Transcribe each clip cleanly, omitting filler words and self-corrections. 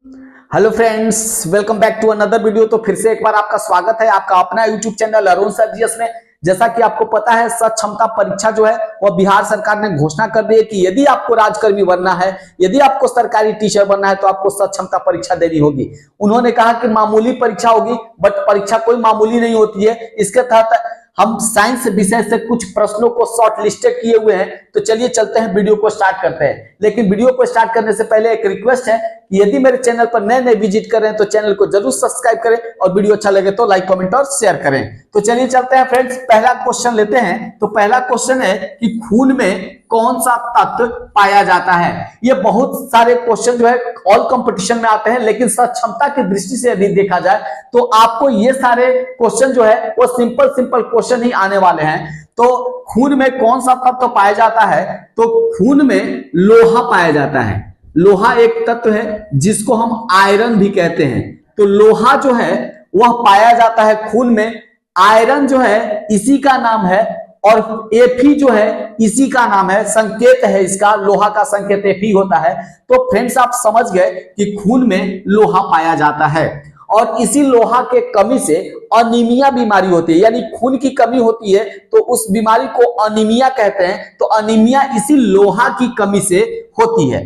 Hello friends, welcome back to another video. तो फिर से एक बार आपका स्वागत है आपका अपना YouTube channel Arun sir GS में। जैसा कि आपको पता है, सक्षमता परीक्षा जो है वह बिहार सरकार ने घोषणा कर दी है कि यदि आपको राजकर्मी बनना है, यदि आपको सरकारी टीचर बनना है तो आपको सक्षमता परीक्षा देनी होगी। उन्होंने कहा कि मामूली परीक्षा होगी, बट परीक्षा कोई मामूली नहीं होती है। इसके तहत हम साइंस विषय से कुछ प्रश्नों को शॉर्ट लिस्टेड किए हुए हैं। तो चलिए चलते हैं, वीडियो को स्टार्ट करते हैं। लेकिन वीडियो को स्टार्ट करने से पहले एक रिक्वेस्ट है कि यदि मेरे चैनल पर नए नए विजिट कर रहे हैं तो चैनल को जरूर सब्सक्राइब करें और वीडियो अच्छा लगे तो लाइक कमेंट और शेयर करें। तो चलिए चलते हैं फ्रेंड्स, पहला क्वेश्चन लेते हैं। तो पहला क्वेश्चन है कि खून में कौन सा तत्व पाया जाता है। ये बहुत सारे क्वेश्चन जो है ऑल कंपटीशन में आते हैं, लेकिन सक्षमता की दृष्टि से यदि देखा जाए तो आपको ये सारे क्वेश्चन जो है वो सिंपल क्वेश्चन ही आने वाले हैं। तो खून में कौन सा तत्व पाया जाता है, तो खून में लोहा पाया जाता है। लोहा एक तत्व है जिसको हम आयरन भी कहते हैं। तो लोहा जो है वह पाया जाता है खून में। आयरन जो है इसी का नाम है और Fe जो है इसी का नाम है, संकेत है इसका, लोहा का संकेत Fe होता है। तो फ्रेंड्स आप समझ गए कि खून में लोहा पाया जाता है और इसी लोहा के कमी से अनीमिया बीमारी होती है, यानी खून की कमी होती है तो उस बीमारी को अनीमिया कहते हैं। तो अनीमिया इसी लोहा की कमी से होती है।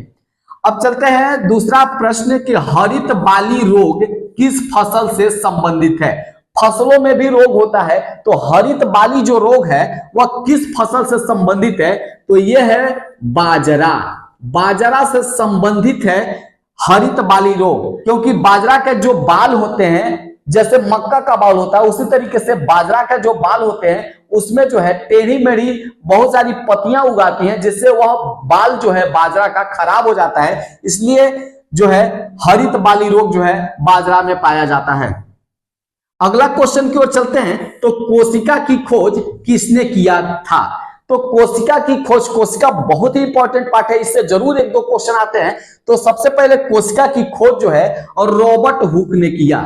अब चलते हैं दूसरा प्रश्न कि हरित बाली रोग किस फसल से संबंधित है। फसलों में भी रोग होता है, तो हरित बाली जो रोग है वह किस फसल से संबंधित है, तो यह है बाजरा। बाजरा से संबंधित है हरित बाली रोग, क्योंकि बाजरा के जो बाल होते हैं, जैसे मक्का का बाल होता है उसी तरीके से बाजरा के जो बाल होते हैं उसमें जो है टेढ़ी मेढ़ी बहुत सारी पत्तियां उगाती हैं, जिससे वह बाल जो है बाजरा का खराब हो जाता है। इसलिए जो है हरित बाली रोग जो है बाजरा में पाया जाता है। अगला क्वेश्चन की ओर चलते हैं। तो कोशिका की खोज किसने किया था। तो कोशिका की खोज, कोशिका बहुत ही इंपॉर्टेंट पार्ट है, इससे जरूर एक दो क्वेश्चन आते हैं। तो सबसे पहले कोशिका की खोज जो है और रॉबर्ट हुक ने किया।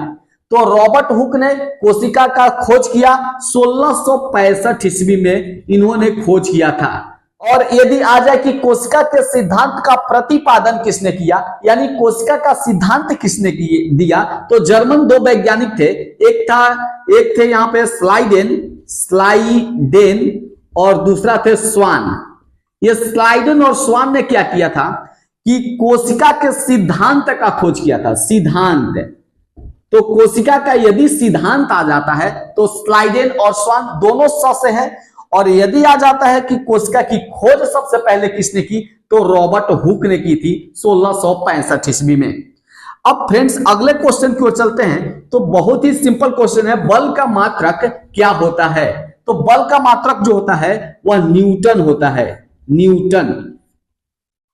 तो रॉबर्ट हुक ने कोशिका का खोज किया 1665 ईस्वी में इन्होंने खोज किया था। और यदि आ जाए कि कोशिका के सिद्धांत का प्रतिपादन किसने किया, यानी कोशिका का सिद्धांत किसने दिया, तो जर्मन दो वैज्ञानिक थे। एक थे यहाँ पे स्लाइडेन और दूसरा थे स्वान। ये स्लाइडेन और स्वान ने क्या किया था कि कोशिका के सिद्धांत का खोज किया था। सिद्धांत, तो कोशिका का यदि सिद्धांत आ जाता है तो स्लाइडेन और स्वान दोनों स से है। और यदि आ जाता है कि कोशिका की खोज सबसे पहले किसने की, तो रॉबर्ट हुक ने की थी 1665 ईस्वी में। अब फ्रेंड्स अगले क्वेश्चन की ओर चलते हैं। तो बहुत ही सिंपल क्वेश्चन है, बल का मात्रक क्या होता है। तो बल का मात्रक जो होता है वह न्यूटन होता है, न्यूटन।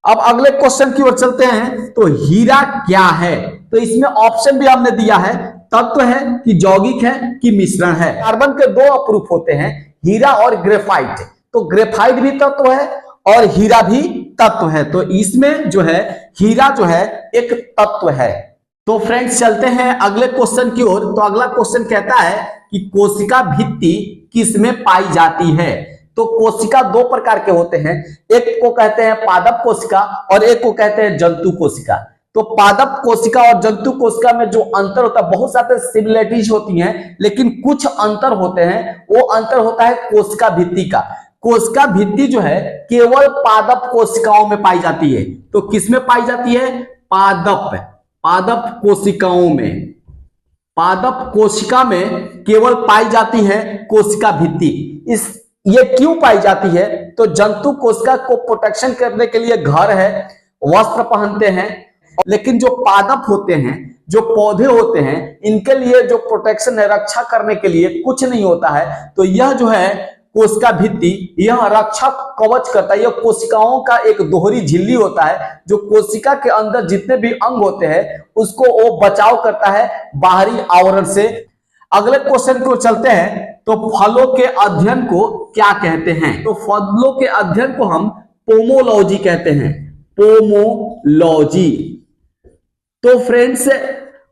अब अगले क्वेश्चन की ओर चलते हैं। तो हीरा क्या है, तो इसमें ऑप्शन भी हमने दिया है, तत्व है कि यौगिक है कि मिश्रण है। कार्बन के दो अपरूप होते हैं, हीरा और ग्रेफाइट। तो ग्रेफाइट भी तत्व है और हीरा भी तत्व है, तो इसमें जो है हीरा जो है एक तत्व है। तो फ्रेंड्स चलते हैं अगले क्वेश्चन की ओर। तो अगला क्वेश्चन कहता है कि कोशिका भित्ति किसमें पाई जाती है। तो कोशिका दो प्रकार के होते हैं, एक को कहते हैं पादप कोशिका और एक को कहते हैं जंतु कोशिका। तो पादप कोशिका और जंतु कोशिका में जो अंतर होता है, बहुत सारे सिमिलरिटीज होती हैं, लेकिन कुछ अंतर होते हैं। वो अंतर होता है कोशिका भित्ति का। कोशिका भित्ति जो है केवल पादप कोशिकाओं में पाई जाती है। तो किसमें पाई जाती है, पादप कोशिकाओं में। पादप कोशिका में केवल पाई जाती है कोशिका भित्ति। ये क्यों पाई जाती है, तो जंतु कोशिका को प्रोटेक्शन करने के लिए घर है, वस्त्र पहनते हैं, लेकिन जो पादप होते हैं, जो पौधे होते हैं, इनके लिए जो प्रोटेक्शन है, रक्षा करने के लिए कुछ नहीं होता है। तो यह जो है कोशिका भित्ति, यह रक्षा कवच करता है। यह कोशिकाओं का एक दोहरी झिल्ली होता है जो कोशिका के अंदर जितने भी अंग होते हैं उसको वो बचाव करता है बाहरी आवरण से। अगले क्वेश्चन को चलते हैं। तो फलों के अध्ययन को क्या कहते हैं। तो फलों के अध्ययन को हम पोमोलॉजी कहते हैं, पोमोलॉजी। तो फ्रेंड्स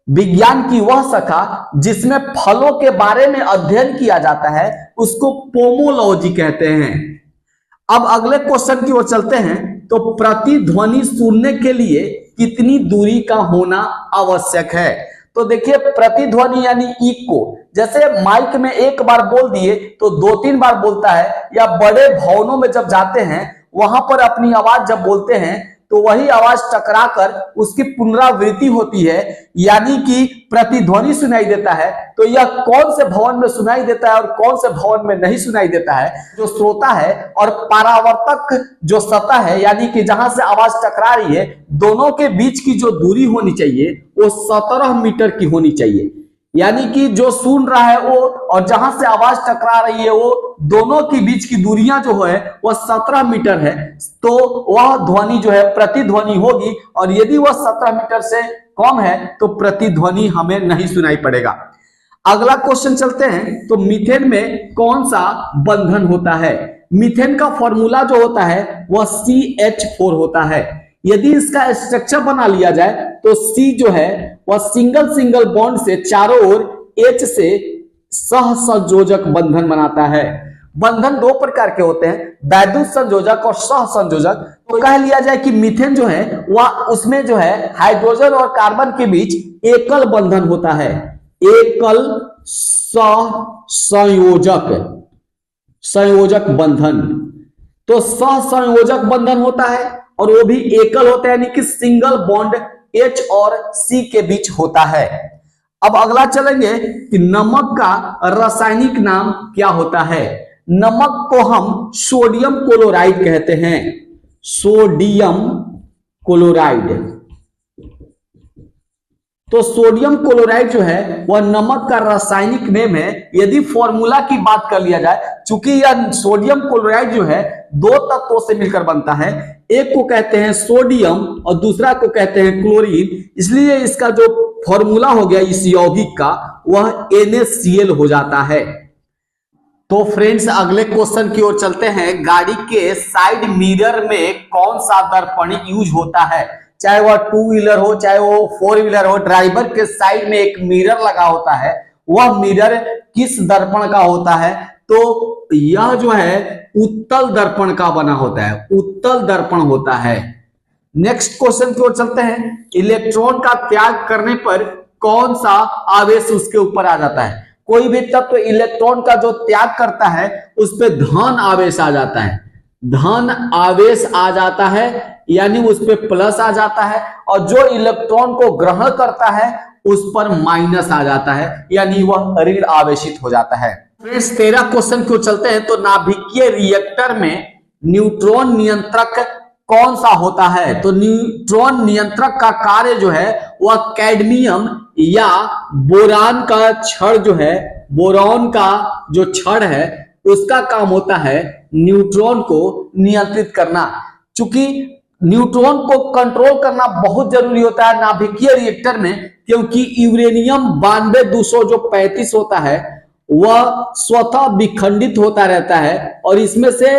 विज्ञान की वह शाखा जिसमें फलों के बारे में अध्ययन किया जाता है उसको पोमोलॉजी कहते हैं। अब अगले क्वेश्चन की ओर चलते हैं। तो प्रतिध्वनि सुनने के लिए कितनी दूरी का होना आवश्यक है। तो देखिए प्रतिध्वनि यानी इको, जैसे माइक में एक बार बोल दिए तो 2-3 बार बोलता है, या बड़े भवनों में जब जाते हैं वहां पर अपनी आवाज जब बोलते हैं तो वही आवाज टकराकर उसकी पुनरावृत्ति होती है, यानी कि प्रतिध्वनि सुनाई देता है। तो यह कौन से भवन में सुनाई देता है और कौन से भवन में नहीं सुनाई देता है, जो श्रोता है और परावर्तक जो सतह है, यानी कि जहां से आवाज टकरा रही है, दोनों के बीच की जो दूरी होनी चाहिए वो 17 मीटर की होनी चाहिए। यानी कि जो सुन रहा है वो और जहां से आवाज टकरा रही है वो दोनों के बीच की दूरियां जो है वह 17 मीटर है। तो वह ध्वनि जो है प्रतिध्वनि होगी, और यदि वह 17 मीटर से कम है तो प्रतिध्वनि हमें नहीं सुनाई पड़ेगा। अगला क्वेश्चन चलते हैं। तो मीथेन में कौन सा बंधन होता है? मीथेन का फॉर्मूला जो होता है वह CH4 होता है। यदि इसका स्ट्रक्चर बना लिया जाए तो C जो है वह सिंगल बॉन्ड से चारों ओर H से सहसंयोजक बंधन बनाता है। बंधन 2 प्रकार के होते हैं, वैद्युत संयोजक और सहसंयोजक। तो कह लिया जाए कि मीथेन जो है वह उसमें जो है हाइड्रोजन और कार्बन के बीच एकल बंधन होता है, एकल संयोजक बंधन। तो सहसंयोजक बंधन होता है और वो भी एकल होता है, यानी कि सिंगल बॉन्ड H और C के बीच होता है। अब अगला चलेंगे कि नमक का रासायनिक नाम क्या होता है? नमक को हम सोडियम क्लोराइड कहते हैं, सोडियम क्लोराइड। तो सोडियम क्लोराइड जो है वह नमक का रासायनिक नेम है। यदि फॉर्मूला की बात कर लिया जाए, चूंकि यह सोडियम क्लोराइड जो है 2 तत्वों से मिलकर बनता है, एक को कहते हैं सोडियम और दूसरा को कहते हैं क्लोरीन, इसलिए इसका जो फॉर्मूला हो गया इस यौगिक का वह NaCl हो जाता है। तो फ्रेंड्स अगले क्वेश्चन की ओर चलते हैं। गाड़ी के साइड मिरर में कौन सा दर्पण यूज होता है? चाहे वह 2 व्हीलर हो चाहे वो 4 व्हीलर हो, ड्राइवर के साइड में एक मिरर लगा होता है, वह मिरर किस दर्पण का होता है? तो यह जो है उत्तल दर्पण का बना होता है, उत्तल दर्पण होता है। नेक्स्ट क्वेश्चन की ओर चलते हैं। इलेक्ट्रॉन का त्याग करने पर कौन सा आवेश उसके ऊपर आ जाता है? कोई भी तत्व इलेक्ट्रॉन का जो त्याग करता है उस पर धन आवेश आ जाता है, धन आवेश आ जाता है, यानी उस पर प्लस आ जाता है, और जो इलेक्ट्रॉन को ग्रहण करता है उस पर माइनस आ जाता है, यानी वह ऋण आवेशित हो जाता है। फ्रेंड्स 13 क्वेश्चन क्यों चलते हैं। तो नाभिकीय रिएक्टर में न्यूट्रॉन नियंत्रक कौन सा होता है? तो न्यूट्रॉन नियंत्रक का कार्य जो है वह कैडमियम या बोरान का छड़ जो है, बोरॉन का जो छड़ है उसका काम होता है न्यूट्रॉन को नियंत्रित करना। चूंकि न्यूट्रॉन को कंट्रोल करना बहुत जरूरी होता है नाभिकीय रिएक्टर में, क्योंकि यूरेनियम 92 जो 35 होता है वह स्वतः विखंडित होता रहता है, और इसमें से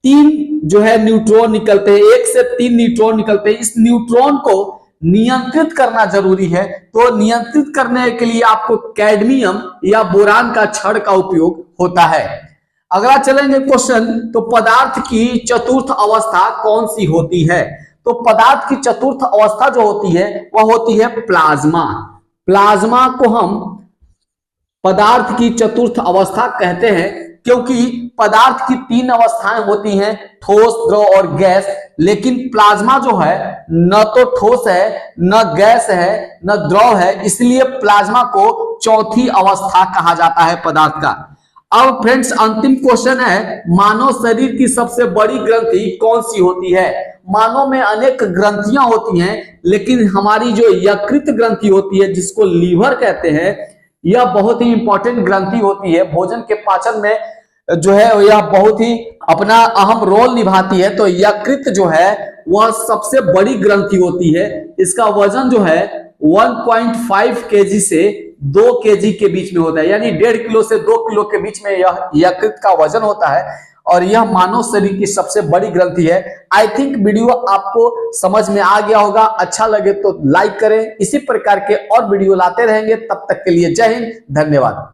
3 जो है न्यूट्रॉन निकलते हैं, 1 से 3 न्यूट्रॉन निकलते हैं। इस न्यूट्रॉन को नियंत्रित करना जरूरी है। तो नियंत्रित करने के लिए आपको कैडमियम या बोरान का छड़ का उपयोग होता है। अगला चलेंगे क्वेश्चन। तो पदार्थ की चतुर्थ अवस्था कौन सी होती है? तो पदार्थ की चतुर्थ अवस्था जो होती है वह होती है प्लाज्मा। प्लाज्मा को हम पदार्थ की चतुर्थ अवस्था कहते हैं, क्योंकि पदार्थ की 3 अवस्थाएं होती हैं, ठोस, द्रव और गैस। लेकिन प्लाज्मा जो है न तो ठोस है, न गैस है, न द्रव है, इसलिए प्लाज्मा को चौथी अवस्था कहा जाता है पदार्थ का। अब फ्रेंड्स अंतिम क्वेश्चन है, मानव शरीर की सबसे बड़ी ग्रंथि कौन सी होती है? मानव में अनेक ग्रंथियां होती हैं, लेकिन हमारी जो यकृत ग्रंथि होती है जिसको लीवर कहते हैं, यह बहुत ही इंपॉर्टेंट ग्रंथि होती है। भोजन के पाचन में जो है यह बहुत ही अपना अहम रोल निभाती है। तो यकृत जो है वह सबसे बड़ी ग्रंथि होती है। इसका वजन जो है 1.5 kg से 2 kg के बीच में होता है, यानी 1.5 किलो से 2 किलो के बीच में यह यकृत का वजन होता है, और यह मानव शरीर की सबसे बड़ी ग्रंथि है। आई थिंक वीडियो आपको समझ में आ गया होगा। अच्छा लगे तो लाइक करें। इसी प्रकार के और वीडियो लाते रहेंगे। तब तक के लिए जय हिंद, धन्यवाद।